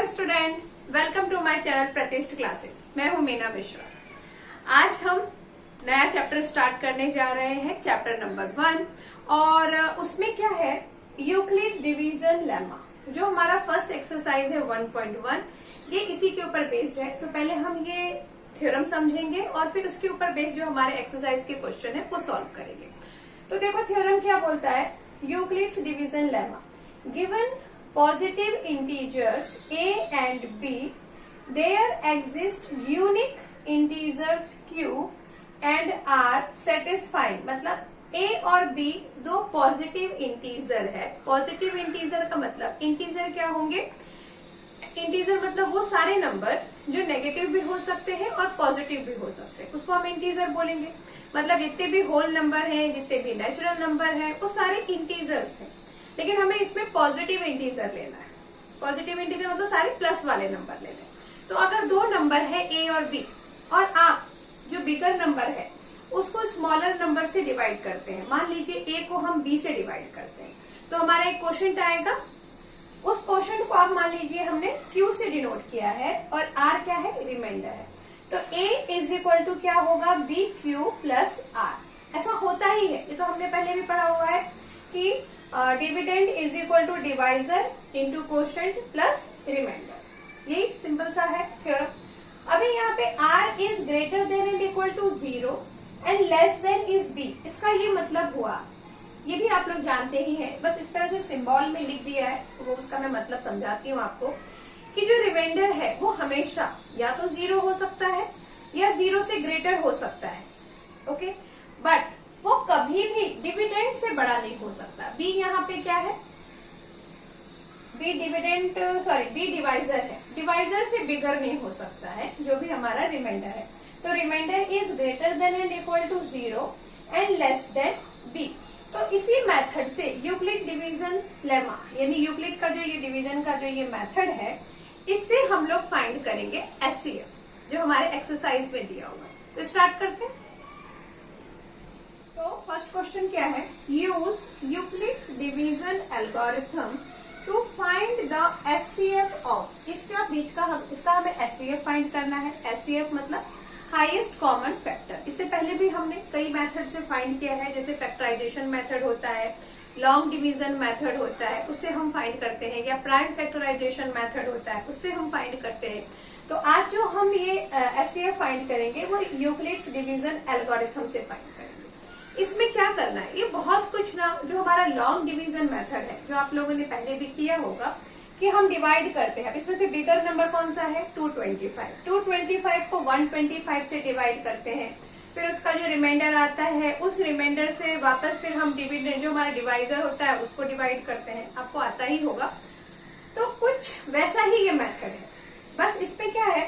Hello student, welcome to my channel Pratishth classes. मैं हूं मीना मिश्रा। आज हम नया चैप्टर स्टार्ट करने जा रहे हैं, चैप्टर नंबर 1। और उसमें क्या है, यूक्लिड डिवीजन लेमा। जो हमारा फर्स्ट एक्सरसाइज है 1.1, ये इसी के ऊपर बेस्ड है। तो पहले हम ये थ्योरम समझेंगे और फिर उसके ऊपर बेस्ड जो हमारे एक्सरसाइज के क्वेश्चन है वो सॉल्व करेंगे। तो देखो थ्योरम क्या बोलता है, Euclid's division lemma. Given positive integers a and b, there exist unique integers q and r satisfying। मतलब a और b दो पॉजिटिव इंटीजर है। पॉजिटिव इंटीजर का मतलब, इंटीजर क्या होंगे, इंटीजर मतलब वो सारे नंबर जो नेगेटिव भी हो सकते हैं और पॉजिटिव भी हो सकते हैं, उसको हम इंटीजर बोलेंगे। मतलब जितने भी होल नंबर हैं, जितने भी नेचुरल नंबर हैं, वो सारे इंटीजर्स हैं। लेकिन हमें इसमें पॉजिटिव इंटीजर लेना है। पॉजिटिव इंटीजर मतलब सारे प्लस वाले नंबर लेने हैं। तो अगर दो नंबर है ए और बी, और आप जो बिगर नंबर है उसको स्मॉलर नंबर से डिवाइड करते हैं, मान लीजिए ए को हम बी से डिवाइड करते हैं, तो हमारा एक क्वोशंट आएगा। उस क्वोशंट को आप मान लीजिए हमने क्यू से डिनोट किया है और आर क्या है, रिमाइंडर है। तो ए इज इक्वल टू क्या होगा, बी क्यू प्लस आर। ऐसा होता ही है, ये तो हमने पहले भी पढ़ा हुआ है कि dividend is equal to divisor into quotient plus remainder. यही सिंपल सा है थ्योरम। अभी यहाँ पे r is greater than and equal to 0 and less than is b। इसका ये मतलब हुआ, ये भी आप लोग जानते ही हैं, बस इस तरह से सिंबल में लिख दिया है, वो उसका मैं मतलब समझाती हूँ आपको कि जो रिमाइंडर है वो हमेशा या तो 0 हो सकता है या 0 से ग्रेटर हो सकता है। ओके, बट वो कभी भी डिविडेंड से बड़ा नहीं हो सकता। बी यहाँ पे क्या है, बी बी डिवाइजर है, डिवाइजर से बिगर नहीं हो सकता है जो भी हमारा रिमाइंडर है। तो remainder is greater than and equal to 0 and less than b. तो इसी मेथड से यूक्लिड डिवीजन लेमा, यानी यूक्लिड का जो ये डिवीजन का जो ये मेथड है, इससे हम लोग फाइंड करेंगे HCF, जो हमारे एक्सरसाइज में दिया हुआ है। तो स्टार्ट करते हैं। तो फर्स्ट क्वेश्चन क्या है, use Euclid's division algorithm to find the HCF of. इसका बीच का इसका हमें HCF फाइंड करना है। HCF मतलब हाईएस्ट कॉमन फैक्टर। इससे पहले भी हमने कई मेथड से फाइंड किया है, जैसे फैक्टराइजेशन मेथड होता है, लॉन्ग डिवीजन मेथड होता है, उससे हम फाइंड करते हैं, या प्राइम फैक्टराइजेशन मेथड होता है, उससे हम फाइंड करते हैं। तो आज जो हम ये HCF फाइंड करेंगे वो यूक्लिड्स डिवीजन एल्गोरिथम से फाइंड करेंगे। इसमें क्या करना है, ये बहुत कुछ ना, जो हमारा लॉन्ग डिवीजन मेथड है, जो आप लोगों ने पहले भी किया होगा, कि हम डिवाइड करते हैं। इसमें से बिगर नंबर कौन सा है, 225। 225 को 125 से डिवाइड करते हैं, फिर उसका जो रिमाइंडर आता है उस रिमाइंडर से वापस फिर हम डिविडेंड, जो हमारा डिवाइजर होता है, उसको डिवाइड करते हैं। आपको आता ही होगा। तो कुछ वैसा ही ये मेथड है, बस इसमें क्या है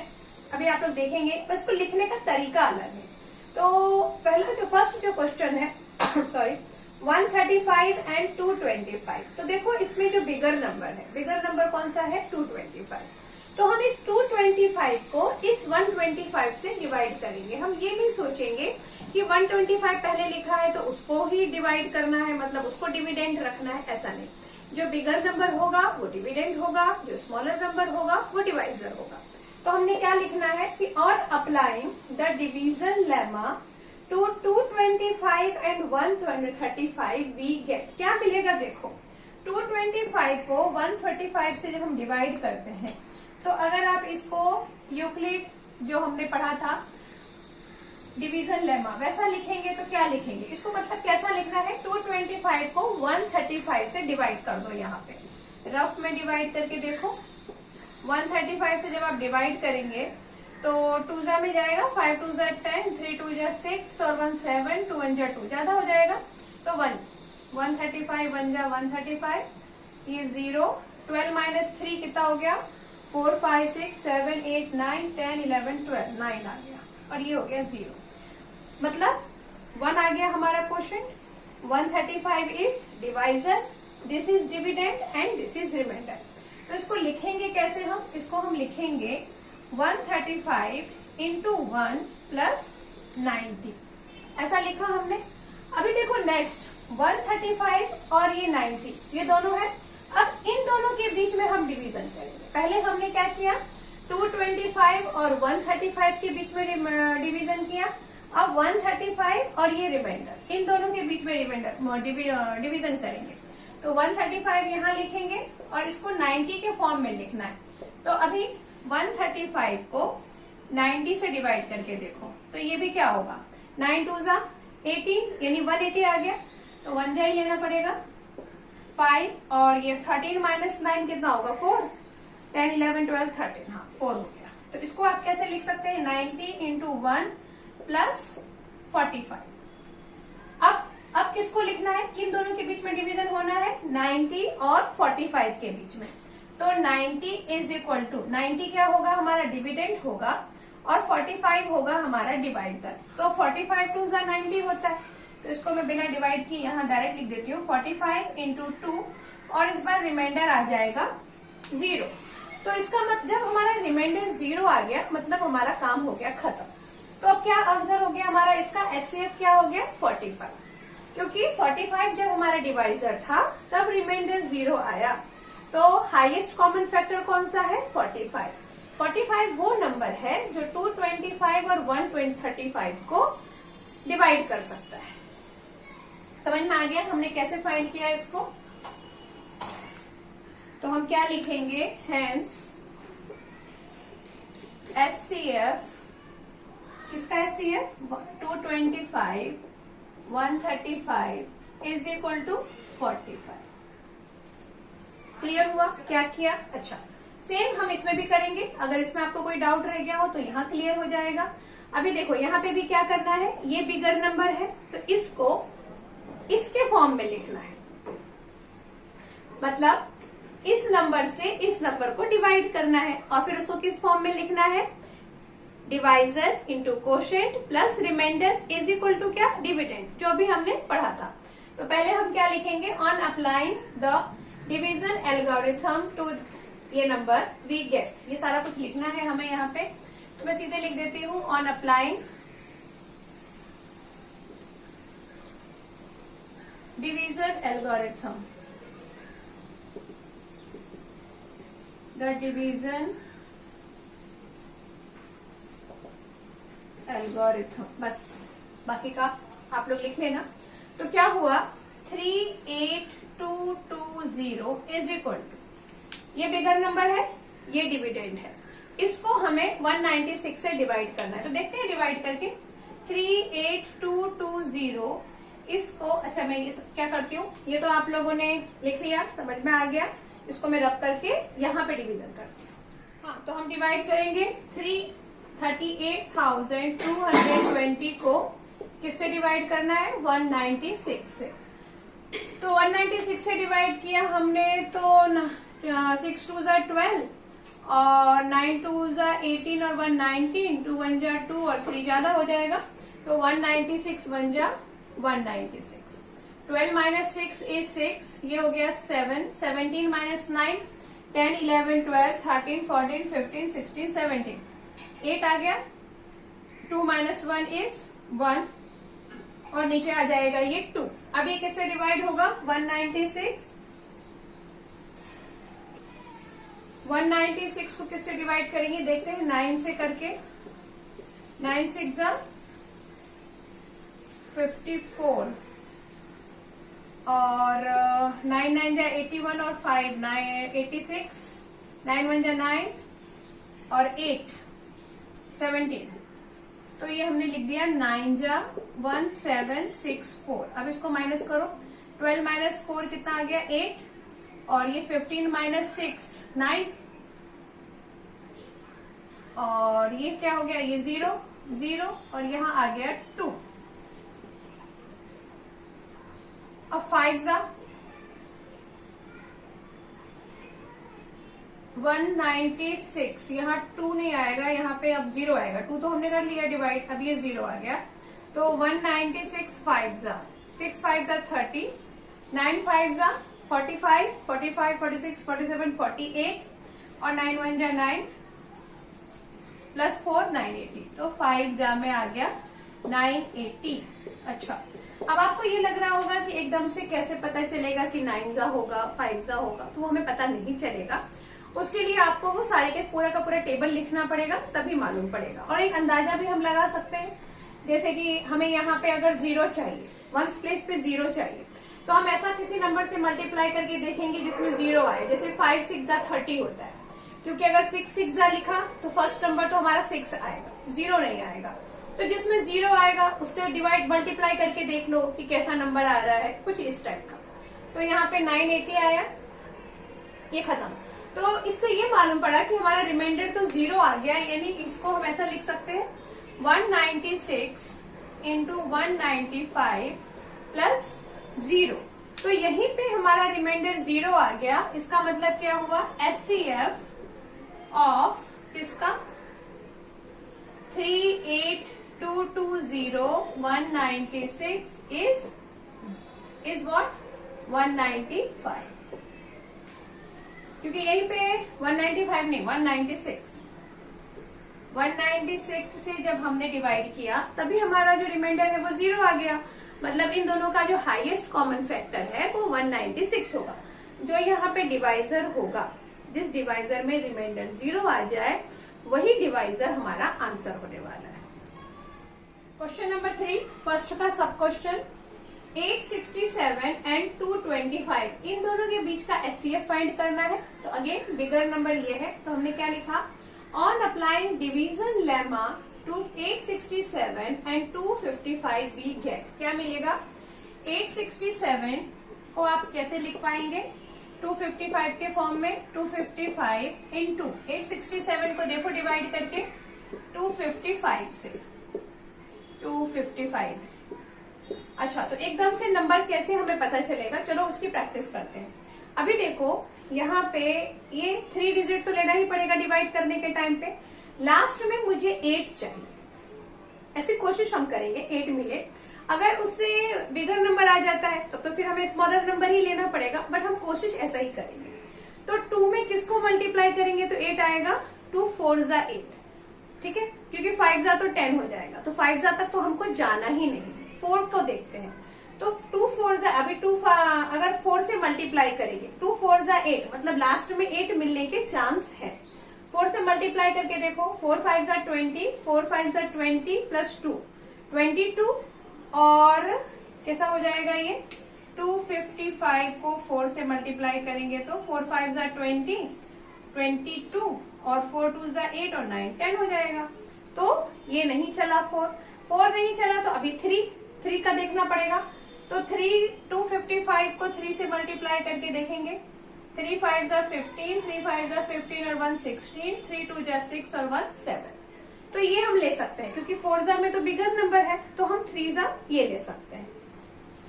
अभी आप लोग देखेंगे, बस इसको लिखने का तरीका अलग है। तो पहला जो फर्स्ट जो क्वेश्चन है सॉरी 135 एंड 225। तो देखो इसमें जो बिगर नंबर है, बिगर नंबर कौन सा है, 225। तो हम इस 225 को इस 125 से डिवाइड करेंगे। हम ये नहीं सोचेंगे कि 125 पहले लिखा है तो उसको ही डिवाइड करना है, मतलब उसको डिविडेंड रखना है, ऐसा नहीं। जो बिगर नंबर होगा वो डिविडेंड होगा, जो स्मॉलर नंबर होगा वो डिवाइजर होगा। तो हमने क्या लिखना है कि और applying the division lemma to 225 and 135 we get. क्या मिलेगा, देखो 225 को 135 से जब हम डिवाइड करते हैं, तो अगर आप इसको यूक्लिड जो हमने पढ़ा था डिवीजन लेमा वैसा लिखेंगे तो क्या लिखेंगे, इसको मतलब कैसा लिखना है, 225 को 135 से डिवाइड कर दो। यहाँ पे रफ में डिवाइड करके देखो, 135 से जब आप डिवाइड करेंगे तो 2 जा में जाएगा, 5 2 जा 10, 3 2 जा 6 और 1 7, 2 1 जा 2, ज्यादा हो जाएगा तो 1, 135 1 जा 135, ये 0, 12 माइनस 3 कितना हो गया, 4 5 6 7 8 9 10 11 12, 9 आ गया, और ये हो गया 0। मतलब 1 आ गया हमारा question. 135 is divisor, this is dividend and this is remainder. तो इसको लिखेंगे कैसे, हम इसको हम लिखेंगे 135 इंटू 1 प्लस 90, ऐसा लिखा हमने। अभी देखो नेक्स्ट 135 और ये 90, ये दोनों है। अब इन दोनों के बीच में हम डिवीजन करेंगे। पहले हमने क्या किया, 225 और 135 के बीच में डिवीजन किया। अब 135 और ये रिमाइंडर, इन दोनों के बीच में डिवीजन करेंगे। तो 135 यहाँ लिखेंगे और इसको 90 के फॉर्म में लिखना है। तो अभी 135 को 90 से डिवाइड करके देखो, तो ये भी क्या होगा, 9 2 जा 18 यानी 180 आ गया। तो 1 जा लेना पड़ेगा 5 और ये 13 माइनस 9 कितना होगा 4, 10 11 12 13, हाँ 4 हो गया। तो इसको आप कैसे लिख सकते हैं, 90 इंटू 1 प्लस 45। अब किसको लिखना है, किन दोनों के बीच में डिवीजन होना है, 90 और 45 के बीच में। तो 90 इज इक्वल टू 90 क्या होगा, हमारा डिविडेंड होगा और 45 होगा हमारा डिवाइजर। तो 45 2 जा 90 होता है। तो इसको मैं बिना डिवाइड किए यहाँ डायरेक्ट लिख देती हूँ, 45 इंटू 2 और इस बार रिमाइंडर आ जाएगा 0। तो इसका मतलब जब हमारा रिमाइंडर 0 आ गया मतलब हमारा काम हो गया खत्म। तो अब क्या आंसर हो गया हमारा इसका, एचसीएफ क्या हो गया 45, क्योंकि 45 जब हमारा डिवाइजर था तब रिमाइंडर 0 आया। तो हाईएस्ट कॉमन फैक्टर कौन सा है, 45। 45 वो नंबर है जो 225 और 135 को डिवाइड कर सकता है। समझ में आ गया हमने कैसे फाइंड किया इसको। तो हम क्या लिखेंगे, हेंस एचसीएफ, किसका एचसीएफ 225 135 इज इक्वल टू 45। क्लियर हुआ क्या किया, अच्छा सेम हम इसमें भी करेंगे। अगर इसमें आपको कोई डाउट रह गया हो तो यहाँ क्लियर हो जाएगा। अभी देखो यहाँ पे भी क्या करना है, ये बिगर नंबर है तो इसको इसके फॉर्म में लिखना है, मतलब इस नंबर से इस नंबर को डिवाइड करना है और फिर उसको किस फॉर्म में लिखना है, divisor into quotient plus remainder is equal to क्या, डिविडेंड, जो भी हमने पढ़ा था। तो पहले हम क्या लिखेंगे, on applying the division algorithm to ये नंबर वी गेट, ये सारा कुछ लिखना है हमें यहाँ पे। तो मैं सीधे लिख देती हूँ, on applying division algorithm, the division algorithm, बस बाकी का आप लोग लिख लेना। तो क्या हुआ, 38220 इज इक्वल टू, ये बिगर नंबर है ये डिविडेंड है, इसको हमें 196 से डिवाइड करना है। तो देखते हैं डिवाइड करके, 38220 इसको, अच्छा मैं ये क्या करती हूँ, ये तो आप लोगों ने लिख लिया समझ में आ गया, इसको मैं रब करके यहाँ पे डिवीजन करती हूँ। हाँ तो हम डिवाइड करेंगे 38,220 को किससे डिवाइड करना है, 196 से। तो 196 से डिवाइड किया हमने तो 6 2 जा 12 और 9 2 जा 18 और 1 19, 2 1 जा 2 और 3 ज्यादा हो जाएगा। तो 196 1 जा 196, 12 माइनस 6 इज 6, ये हो गया 7, 17 माइनस 9 10 11 12 13 14 15 16 17, 8 आ गया, 2 माइनस 1 इज 1 और नीचे आ जाएगा ये 2। अब ये किससे डिवाइड होगा, 196 को किससे डिवाइड करेंगे देखते हैं, 9 से करके, 9 6 जा 54 और 9 9 जा 81 और 5 9 86, 9 1 जा 9 और 8 17। तो ये हमने लिख दिया 9 जा 1764। अब इसको माइनस करो, 12 माइनस 4 कितना आ गया 8 और ये 15 माइनस 6 9 और ये क्या हो गया, ये 0 0 और यहाँ आ गया 2। अब 5 जा 196, यहाँ 2 नहीं आएगा, यहाँ पे अब 0 आएगा, 2 तो हमने कर लिया डिवाइड, अब ये 0 आ गया। तो 196 5 जा 6 5 जा 30, 9 5 जा 45 45 46 47 48 और 9 1 जा 9 प्लस 4 980। तो 5 जा में आ गया 980। अच्छा अब आपको ये लग रहा होगा कि एकदम से कैसे पता चलेगा कि 9 होगा 5 होगा, तो वो हमें पता नहीं चलेगा। उसके लिए आपको वो सारे के पूरा का पूरा टेबल लिखना पड़ेगा, तभी मालूम पड़ेगा। और एक अंदाजा भी हम लगा सकते हैं, जैसे कि हमें यहाँ पे अगर 0 चाहिए, वंस प्लेस पे 0 चाहिए, तो हम ऐसा किसी नंबर से मल्टीप्लाई करके देखेंगे जिसमें 0 आए। जैसे 5 6 30 होता है, क्योंकि अगर 6 6 लिखा तो फर्स्ट नंबर तो हमारा 6 आएगा, 0 नहीं आएगा। तो जिसमें 0 आएगा उससे डिवाइड मल्टीप्लाई करके देख लो कि कैसा नंबर आ रहा है, कुछ इस टाइप का। तो यहाँ पे 980 आया, ये खत्म। तो इससे ये मालूम पड़ा कि हमारा रिमाइंडर तो 0 आ गया, यानी इसको हम ऐसा लिख सकते हैं 196 इंटू 195 प्लस 0। तो यहीं पे हमारा रिमाइंडर 0 आ गया। इसका मतलब क्या हुआ, HCF ऑफ किसका 38220 196 is what 195, क्योंकि यहीं पे 195 नहीं 196 से जब हमने डिवाइड किया तभी हमारा जो रिमाइंडर है वो 0 आ गया। मतलब इन दोनों का जो हाईएस्ट कॉमन फैक्टर है वो 196 होगा। जो यहाँ पे डिवाइजर होगा, जिस डिवाइजर में रिमाइंडर 0 आ जाए, वही डिवाइजर हमारा आंसर होने वाला है। क्वेश्चन नंबर 3, फर्स्ट का सब क्वेश्चन, 867 एंड 225 इन दोनों के बीच का HCF फाइंड करना है। तो अगेन बिगर नंबर ये है, तो हमने क्या लिखा, on applying division lemma to 867 and 255 we get, क्या मिलेगा, 867 को आप कैसे लिख पाएंगे 255 के फॉर्म में, 255 इंटू 867 को देखो डिवाइड करके 255 से, 255। अच्छा, तो एकदम से नंबर कैसे हमें पता चलेगा, चलो उसकी प्रैक्टिस करते हैं। अभी देखो यहाँ पे ये 3 डिजिट तो लेना ही पड़ेगा डिवाइड करने के टाइम पे। लास्ट में मुझे 8 चाहिए, ऐसी कोशिश हम करेंगे 8 मिले। अगर उससे बिगर नंबर आ जाता है तो फिर हमें स्मॉलर नंबर ही लेना पड़ेगा, बट हम कोशिश ऐसा ही करेंगे। तो 2 में किसको मल्टीप्लाई करेंगे तो 8 आएगा, 2 4 8, ठीक है, क्योंकि 5 तो 10 हो जाएगा, तो 5 तक तो हमको जाना ही नहीं है। 4 को देखते हैं, तो 2 4 अभी 2 अगर 4 से मल्टीप्लाई करेंगे 2 4 8, मतलब लास्ट में 8 मिलने के चांस है। 4 से मल्टीप्लाई करके देखो, 4 5 20, 4 5 20 प्लस 2 22, और कैसा हो जाएगा ये 255 को 4 से मल्टीप्लाई करेंगे तो 4 5 20, 22 और 4 2 8 और 9 10 हो जाएगा। तो ये नहीं चला, 4 नहीं चला, तो अभी 3 का देखना पड़ेगा। तो 255 को 3 से मल्टीप्लाई करके देखेंगे, 3 5 15, 3 5 15 और 1 16, 3 2 6 और 1 7। तो ये हम ले सकते हैं, क्योंकि 4 में तो बिगर नंबर है, तो हम 3 ये ले सकते हैं।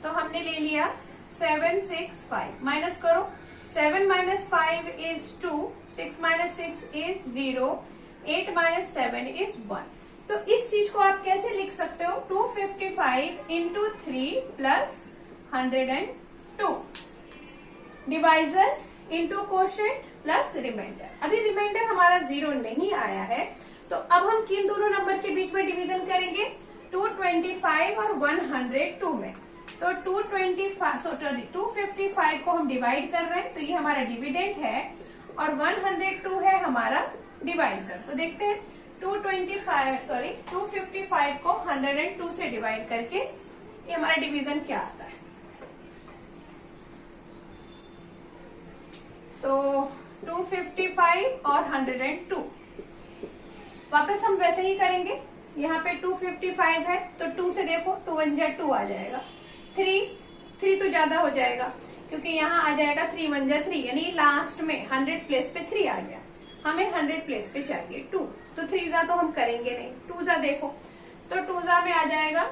तो हमने ले लिया 7 6 5, माइनस करो, 7 - 5 is 2, 6 - 6 is 0, 8 - 7 is 1। तो इस चीज को आप कैसे लिख सकते हो, 255 into 3 plus 102, divisor into quotient plus remainder. अभी रिमाइंडर हमारा 0 नहीं आया है, तो अब हम किन दोनों नंबर के बीच में डिवीजन करेंगे, 225 और 102 में। तो 255 को हम डिवाइड कर रहे हैं, तो ये हमारा डिविडेंड है, और 102 है हमारा डिवाइजर। तो देखते हैं 255 को 102 से डिवाइड करके ये हमारा डिवीजन क्या आता है। तो 255 और 102 वापस हम वैसे ही करेंगे। यहाँ पे 255 है, तो 2 से देखो, 2 1 2 आ जाएगा, 3 तो ज्यादा हो जाएगा, क्योंकि यहाँ आ जाएगा 3 1 3, यानी लास्ट में 100 प्लेस पे 3 आ गया, हमें 100 प्लेस पे चाहिए 2, तो 3 तो हम करेंगे नहीं, 2 देखो, तो 2 में आ जाएगा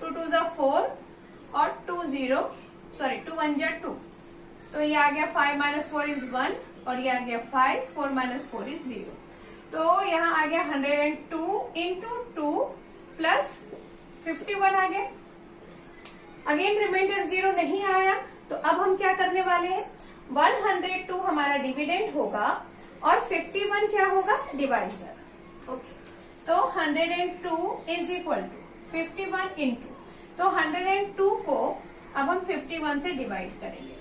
2 2 4 और 2 1 2, तो ये आ गया 5 - 4 is 1, और ये आ गया 5, 4 - 4 is 0। तो यहाँ आ गया 102 इंटू 2 प्लस 51 आ गया। अगेन रिमाइंडर 0 नहीं आया, तो अब हम क्या करने वाले हैं, 102 हमारा डिविडेंड होगा और 51 क्या होगा, डिवाइजर। ओके, तो 102 इज इक्वल टू 51 इंटू, तो 102 को अब हम 51 से डिवाइड करेंगे,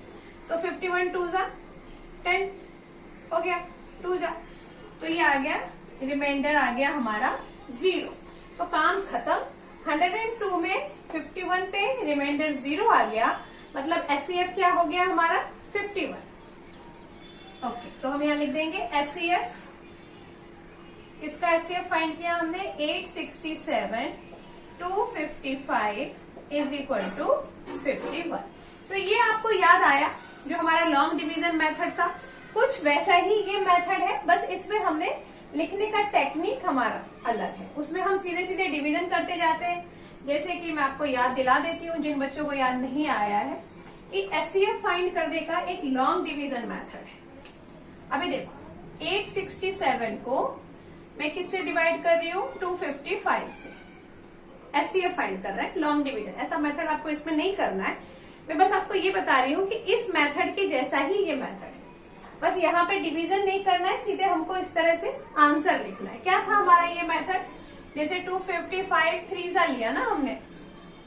तो 51 2 जा 10 हो गया, 2 जा, तो ये आ गया, रिमाइंडर आ गया हमारा 0। तो काम खत्म। 102 में 51 पे रिमाइंडर 0 आ गया, मतलब SCF क्या हो गया हमारा 51। ओके, तो हम यहाँ लिख देंगे SCF, इसका SCF फाइंड किया हमने 867 255 इज इक्वल टू 51। तो ये आपको याद आया जो हमारा लॉन्ग डिवीजन मेथड था, कुछ वैसा ही ये मेथड है, बस इसमें हमने लिखने का टेक्निक हमारा अलग है। उसमें हम सीधे सीधे डिवीजन करते जाते हैं। जैसे कि मैं आपको याद दिला देती हूँ जिन बच्चों को याद नहीं आया है कि SCF फाइंड करने का एक लॉन्ग डिवीजन मेथड है। अभी देखो 867 को मैं किससे डिवाइड कर रही हूँ 255 से। SCF फाइंड कर रहा है लॉन्ग डिवीजन, ऐसा मेथड आपको इसमें नहीं करना है। मैं बस आपको ये बता रही हूँ कि इस मेथड के जैसा ही ये मेथड है, बस यहाँ पे डिवीजन नहीं करना है, सीधे हमको इस तरह से आंसर लिखना है। क्या था हमारा ये मेथड, जैसे 255 3 लिया ना हमने,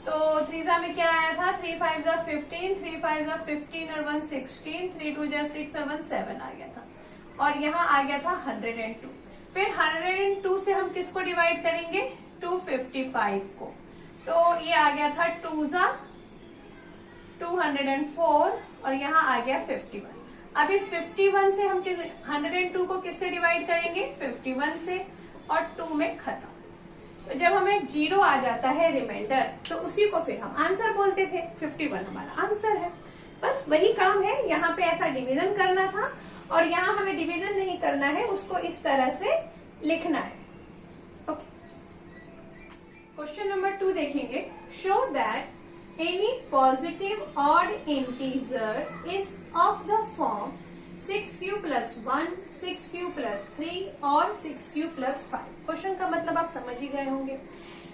तो 3 में क्या आया था 3 5 15, 3 5 15 और 1 16, 3 2 6 और 1 7 आ गया था, और यहाँ आ गया था 102। फिर 102 से हम किसको डिवाइड करेंगे 255 को, तो ये आ गया था 2 204 और यहाँ आ गया 51। अब इस 51 से हम 102 को किससे डिवाइड करेंगे 51 से, और 2 में खत्म। तो जब हमें 0 आ जाता है रिमाइंडर, तो उसी को फिर हम आंसर बोलते थे, 51 हमारा आंसर है। बस वही काम है, यहाँ पे ऐसा डिवीजन करना था, और यहाँ हमें डिवीजन नहीं करना है, उसको इस तरह से लिखना है। ओके, क्वेश्चन नंबर 2 देखेंगे। Show that any positive odd integer is of the form 6q plus 1, 6q plus 3 और 6q plus 5। क्वेश्चन का मतलब आप समझ ही गए होंगे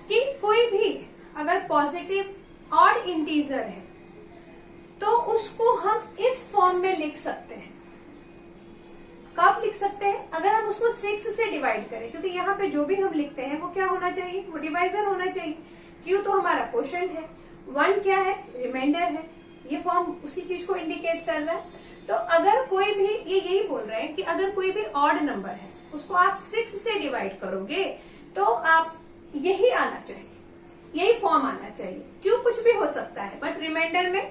कि कोई भी अगर पॉजिटिव ऑड इंटीजर है तो उसको हम इस फॉर्म में लिख सकते हैं। कब लिख सकते हैं, अगर हम उसको 6 से डिवाइड करें, क्योंकि यहाँ पे जो भी हम लिखते हैं वो क्या होना चाहिए, वो डिवाइजर होना चाहिए। q तो हमारा क्वोशंट है, 1 क्या है रिमाइंडर है, ये फॉर्म उसी चीज को इंडिकेट कर रहा है। तो अगर कोई भी, ये यही बोल रहे हैं कि अगर कोई भी ऑड नंबर है उसको आप 6 से डिवाइड करोगे तो आप यही आना चाहिए, यही फॉर्म आना चाहिए। क्यों कुछ भी हो सकता है, बट रिमाइंडर में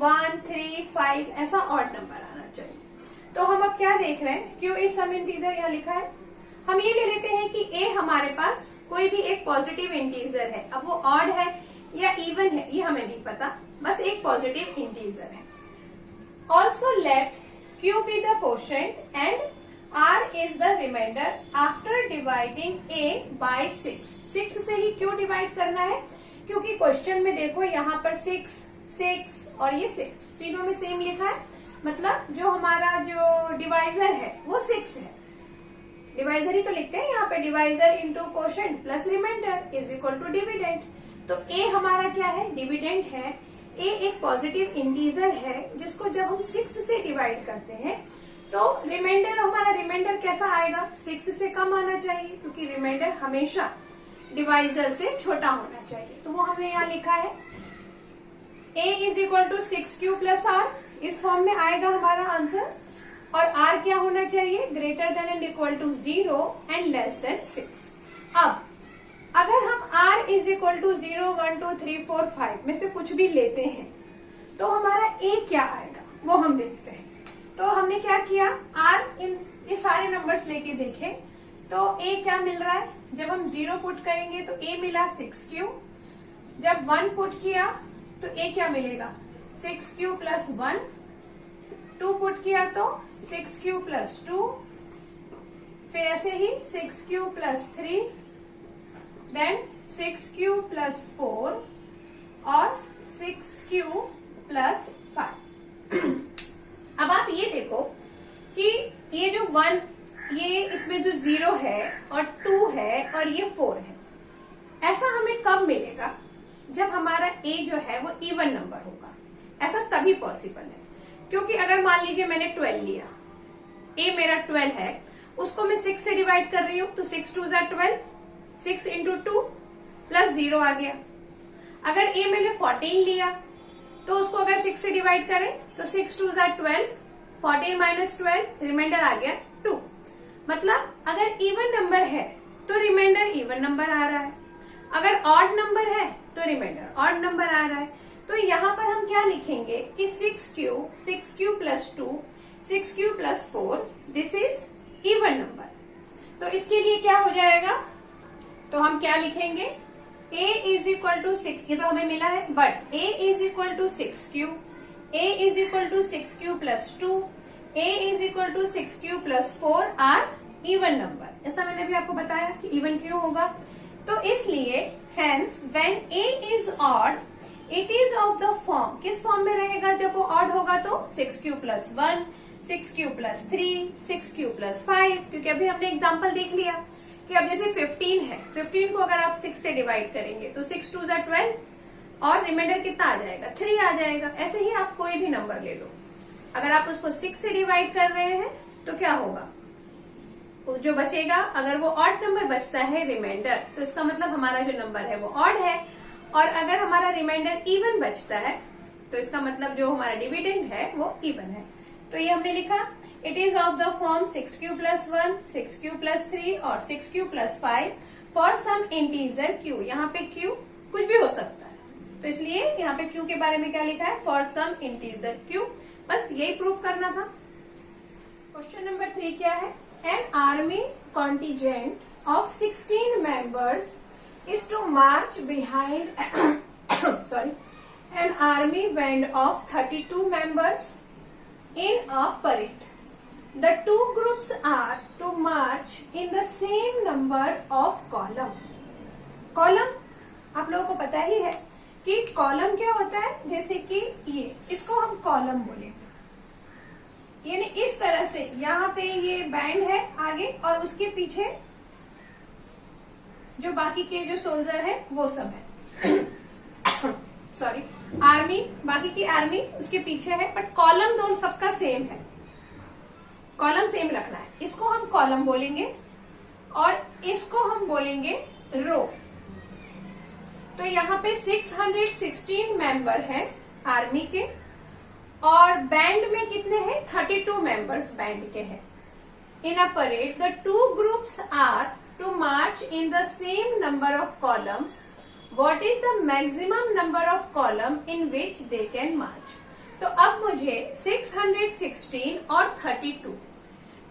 1 3 5 ऐसा ऑड नंबर आना चाहिए। तो हम अब क्या देख रहे हैं, क्यों इज सम इंटीजर यहाँ लिखा है, हम ये ले लेते हैं कि ए हमारे पास कोई भी एक पॉजिटिव इंटीजर है। अब वो ऑड है या इवन है ये हमें नहीं पता, बस एक पॉजिटिव इंटीजर है। Also let q be the quotient and r is the remainder after dividing a by 6। 6 से ही क्यों डिवाइड करना है, क्योंकि क्वेश्चन में देखो यहाँ पर 6 6 और ये 6 तीनों में सेम लिखा है, मतलब जो हमारा जो डिवाइजर है वो 6 है। डिवाइजर ही तो लिखते हैं यहाँ पे, divisor into quotient plus remainder is equal to dividend. तो ए हमारा क्या है डिविडेंड है, ए एक पॉजिटिव इंटीजर है जिसको जब हम 6 से डिवाइड करते हैं तो रिमाइंडर, हमारा रिमाइंडर कैसा आएगा 6 से कम आना चाहिए, क्योंकि रिमाइंडर हमेशा डिवाइजर से छोटा होना चाहिए। तो वो हमने यहाँ लिखा है a is equal to 6q plus r, इस फॉर्म में आएगा हमारा आंसर, और r क्या होना चाहिए greater than and equal to 0 and less than 6। अब अगर हम r इज इक्वल टू 0 1 2 3 4 5 में से कुछ भी लेते हैं तो हमारा a क्या आएगा वो हम देखते हैं। तो हमने क्या किया, r इन ये सारे नंबर्स लेके देखे तो a क्या मिल रहा है, जब हम 0 पुट करेंगे तो a मिला 6q, जब 1 पुट किया तो a क्या मिलेगा 6q प्लस 1, 2 पुट किया तो 6q प्लस 2, फिर ऐसे ही 6q plus 3, then 6q plus 4 और 6q प्लस 5। अब आप ये देखो कि ये जो 1, ये इसमें जो 0 है और 2 है और ये 4 है, ऐसा हमें कब मिलेगा जब हमारा a जो है वो इवन नंबर होगा। ऐसा तभी पॉसिबल है क्योंकि अगर मान लीजिए मैंने 12 लिया, a मेरा 12 है, उसको मैं 6 से डिवाइड कर रही हूँ तो 6 2 12, 6 इंटू 2 प्लस 0 आ गया। अगर ए मैंने 14 लिया तो उसको अगर 6 से डिवाइड करें तो 6 2 जार 12, 14 माइनस 12, रिमाइंडर आ गया 2। मतलब अगर इवन नंबर है तो रिमाइंडर इवन नंबर आ रहा है, अगर ऑड नंबर है तो रिमाइंडर ऑड नंबर आ रहा है। तो यहाँ पर हम क्या लिखेंगे कि 6q plus 2, 6q plus 4, this is even number. तो इसके लिए क्या हो जाएगा, तो हम क्या लिखेंगे, a इज इक्वल टू 6, ये तो हमें मिला है, but a is equal to 6q, a is equal to 6q plus 2, a is equal to 6q plus 4 are even number. ऐसा मैंने भी आपको बताया कि इवन क्यों होगा। तो इसलिए hence when a is odd it is of the form, किस फॉर्म में रहेगा, जब वो ऑड होगा तो 6q plus 1, 6q plus 3, 6q plus 5, क्योंकि अभी हमने एग्जाम्पल देख लिया कि अब जैसे 15 है, 15 को अगर आप 6 से डिवाइड करेंगे तो 6 2 जार 12 और रिमाइंडर कितना आ जाएगा, 3 आ जाएगा। ऐसे ही आप कोई भी नंबर ले लो, अगर आप उसको 6 से डिवाइड कर रहे हैं तो क्या होगा, जो बचेगा, अगर वो ऑड नंबर बचता है रिमाइंडर, तो इसका मतलब हमारा जो नंबर है वो ऑड है, और अगर हमारा रिमाइंडर इवन बचता है तो इसका मतलब जो हमारा डिविडेंड है वो इवन है। तो ये हमने लिखा, it is of the form 6q plus 1, 6q plus 3 और 6q plus 5 for some integer q। यहाँ पे q कुछ भी हो सकता है, तो इसलिए यहाँ पे q के बारे में क्या लिखा है, फॉर सम इंटीजर q। बस यही प्रूफ करना था। क्वेश्चन नंबर 3 क्या है, an army contingent of 16 members is to march behind sorry, an army band of 32 members in a parade. The two groups are to march in the same number of column. Column आप लोगों को पता ही है कि column क्या होता है, जैसे कि ये, इसको हम कॉलम बोलेंगे, यानी इस तरह से यहाँ पे ये बैंड है आगे और उसके पीछे जो बाकी के जो सोल्जर है वो सब है सॉरी, आर्मी, बाकी की आर्मी उसके पीछे है, बट कॉलम दोनों सबका सेम है, कॉलम सेम रखना है। इसको हम कॉलम बोलेंगे और इसको हम बोलेंगे रो। तो यहाँ पे 616 मेंबर हैं आर्मी के और बैंड में कितने हैं, 32 मेंबर्स बैंड के हैं। In a parade the two groups are to march in the same number of columns. What is the maximum number of column in which they can march? तो अब मुझे 616 और 32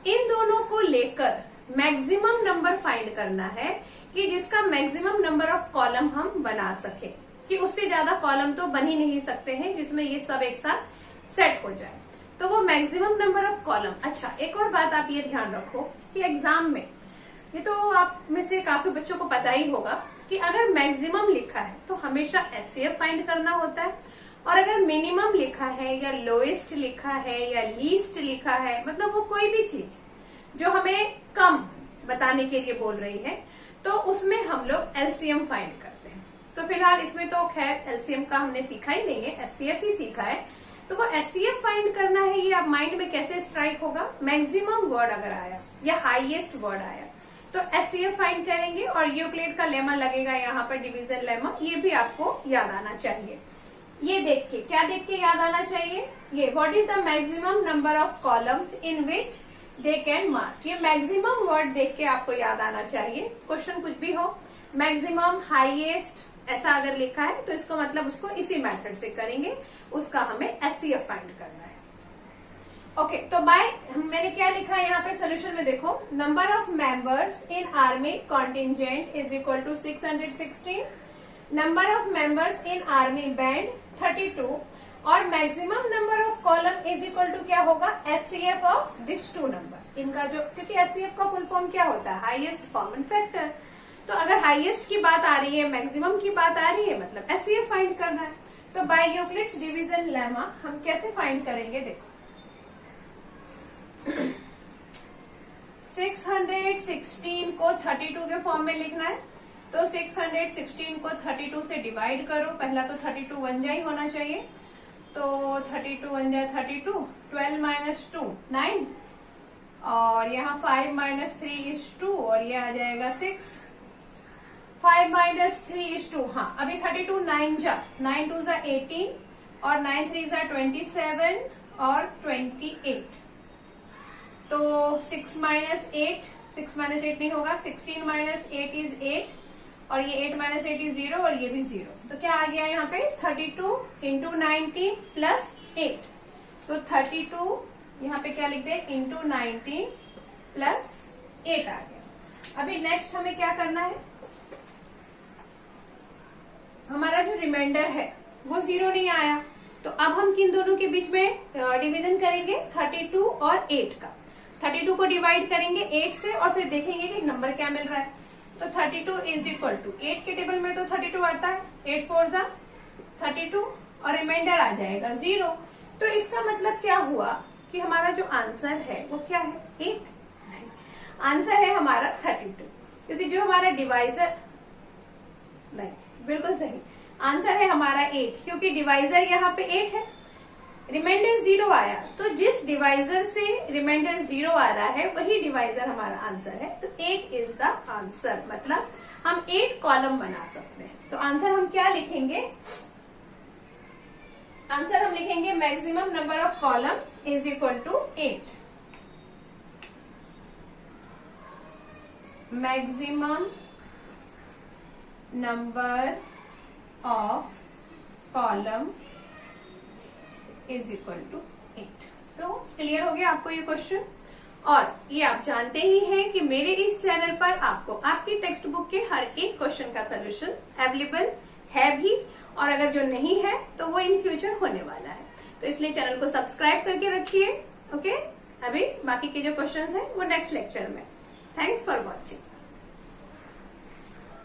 इन दोनों को लेकर मैक्सिमम नंबर फाइंड करना है कि जिसका मैक्सिमम नंबर ऑफ कॉलम हम बना सके, कि उससे ज्यादा कॉलम तो बन ही नहीं सकते हैं जिसमें ये सब एक साथ सेट हो जाए। तो वो मैक्सिमम नंबर ऑफ कॉलम। अच्छा, एक और बात आप ये ध्यान रखो कि एग्जाम में, ये तो आप में से काफी बच्चों को पता ही होगा कि अगर मैक्सिमम लिखा है तो हमेशा एचसीएफ फाइंड करना होता है, और अगर मिनिमम लिखा है या लोएस्ट लिखा है या लीस्ट लिखा है, मतलब वो कोई भी चीज जो हमें कम बताने के लिए बोल रही है, तो उसमें हम लोग एलसीएम फाइंड करते हैं। तो फिलहाल इसमें तो खैर एलसीएम का हमने सीखा ही नहीं है, एचसीएफ ही सीखा है। तो वो एचसीएफ फाइंड करना है, ये आप माइंड में कैसे स्ट्राइक होगा, मैक्सिमम वर्ड अगर आया या हाईएस्ट वर्ड आया तो एचसीएफ फाइंड करेंगे, और यूक्लिड का लेमा लगेगा यहाँ पर, डिवीजन लेमा, ये भी आपको याद आना चाहिए। ये देख के, क्या देख के याद आना चाहिए, ये what is the maximum number of columns in which they can march, ये मैक्सिमम वर्ड देख के आपको याद आना चाहिए। क्वेश्चन कुछ भी हो, मैक्सिमम, हाईएस्ट ऐसा अगर लिखा है तो इसको मतलब उसको इसी मेथड से करेंगे, उसका हमें एचसीएफ फाइंड करना है। ओके, तो बाय मैंने क्या लिखा है यहाँ पे सोल्यूशन में, देखो, number of members in army contingent is equal to 616, number of members in army band 32, और maximum number of column is equal to क्या होगा, HCF of this two number. इनका जो, क्योंकि एचसीएफ का फुल फॉर्म क्या होता है, हाईएस्ट कॉमन फैक्टर। तो अगर हाईएस्ट की बात आ रही है, मैक्सिमम की बात आ रही है, मतलब एचसीएफ फाइंड करना है। तो बाय यूक्लिड्स डिवीजन लेमा हम कैसे फाइंड करेंगे, देखो 616 को 32 के फॉर्म में लिखना है, तो 616 को 32 से डिवाइड करो, पहला तो 32 वन जा ही होना चाहिए, तो 32 वन जा 32, 12 माइनस 2 9, और यहाँ 5 माइनस 3 इज 2, और ये आ जाएगा 6, 5 माइनस 3 इज 2। हाँ, अभी 32 9 2 जा 18 और 9 3 जा 27 और 28। तो 6 माइनस 8 नहीं होगा, 16 माइनस 8 इज 8 और ये 8 माइनस 8 इज 0 और ये भी 0। तो क्या आ गया यहाँ पे 32 इंटू 19 प्लस 8। तो 32 यहाँ पे क्या लिख दे इंटू 19 प्लस 8 आ गया। अभी नेक्स्ट हमें क्या करना है, हमारा जो रिमाइंडर है वो 0 नहीं आया, तो अब हम किन दोनों के बीच में डिवीजन करेंगे 32 और 8 का। 32 को डिवाइड करेंगे 8 से और फिर देखेंगे कि नंबर क्या मिल रहा है। तो 32 इज इक्वल टू 8 के टेबल में तो 32 आता है, 8 4 जा 32 और रिमाइंडर आ जाएगा 0। तो इसका मतलब क्या हुआ कि हमारा जो आंसर है वो क्या है 8, नहीं, आंसर है हमारा 32, क्योंकि जो हमारा डिवाइजर, नहीं बिल्कुल सही, आंसर है हमारा 8, क्योंकि डिवाइजर यहाँ पे 8 है, रिमाइंडर 0 आया, तो जिस डिवाइजर से रिमाइंडर 0 आ रहा है वही डिवाइजर हमारा आंसर है। तो 8 इज द आंसर, मतलब हम 8 कॉलम बना सकते हैं। तो आंसर हम क्या लिखेंगे, आंसर हम लिखेंगे maximum number of column is equal to 8। Maximum number of column is equal to 8। तो क्लियर हो गया आपको ये क्वेश्चन। और ये आप जानते ही हैं कि मेरे इस चैनल पर आपको आपकी टेक्स्ट बुक के हर एक क्वेश्चन का सोल्यूशन अवेलेबल है भी, और अगर जो नहीं है तो वो इन फ्यूचर होने वाला है। तो इसलिए चैनल को सब्सक्राइब करके रखिए। ओके, अभी बाकी के जो क्वेश्चंस हैं वो नेक्स्ट लेक्चर में। Thanks for watching.